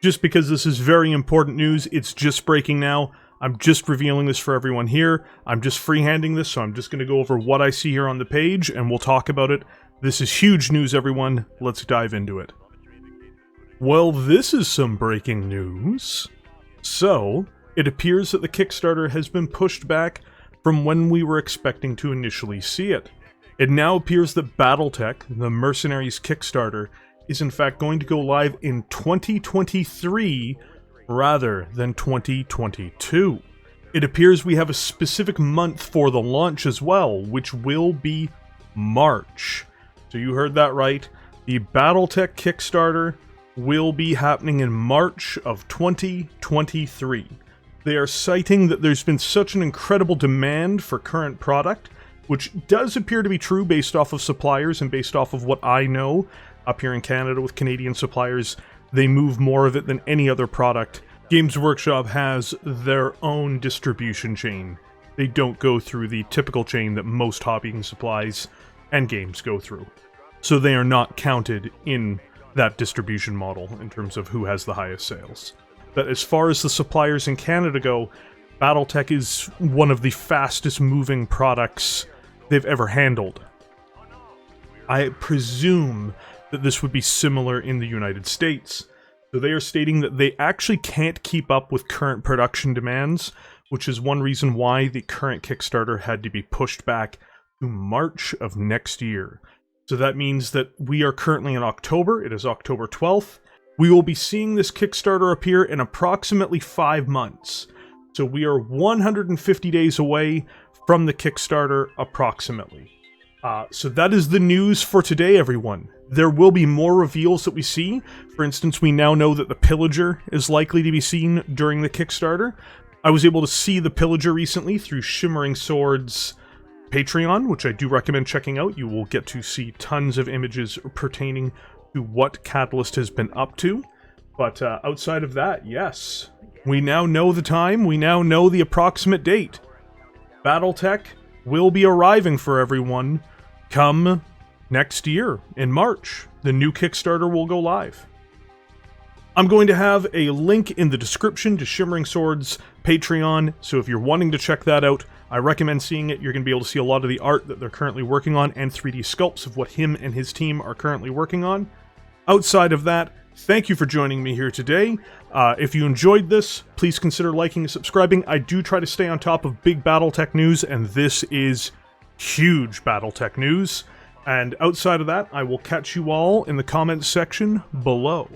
Just because this is very important news, it's just breaking now. I'm just revealing this for everyone here. I'm just freehanding this, so I'm just going to go over what I see here on the page, and we'll talk about it. This is huge news, everyone. Let's dive into it. Well, this is some breaking news. So, it appears that the Kickstarter has been pushed back from when we were expecting to initially see it. It now appears that Battletech, the Mercenaries Kickstarter, is in fact going to go live in 2023 rather than 2022. It appears we have a specific month for the launch as well, which will be March. So you heard that right. The Battletech Kickstarter will be happening in March of 2023. They are citing that there's been such an incredible demand for current product, which does appear to be true based off of suppliers and based off of what I know. Up here in Canada with Canadian suppliers, they move more of it than any other product. Games Workshop has their own distribution chain. They don't go through the typical chain that most hobby supplies and games go through. So they are not counted in that distribution model in terms of who has the highest sales. But as far as the suppliers in Canada go, Battletech is one of the fastest moving products they've ever handled. I presume that this would be similar in the United States. So they are stating that they actually can't keep up with current production demands, which is one reason why the current Kickstarter had to be pushed back to March of next year. So that means that we are currently in October. It is October 12th. We will be seeing this Kickstarter appear in approximately 5 months. So we are 150 days away from the Kickstarter approximately. So that is the news for today, everyone. There will be more reveals that we see. For instance, we now know that the Pillager is likely to be seen during the Kickstarter. I was able to see the Pillager recently through Shimmering Swords Patreon, which I do recommend checking out. You will get to see tons of images pertaining to what Catalyst has been up to. But outside of that, yes. We now know the time. We now know the approximate date. Battletech will be arriving for everyone come next year in March. The new Kickstarter will go live. I'm going to have a link in the description to Shimmering Swords Patreon, so if you're wanting to check that out, I recommend seeing it. You're going to be able to see a lot of the art that they're currently working on and 3D sculpts of what him and his team are currently working on. Outside of that, thank you for joining me here today. If you enjoyed this, please consider liking and subscribing. I do try to stay on top of big Battletech news, and this is huge Battletech news. And outside of that, I will catch you all in the comments section below.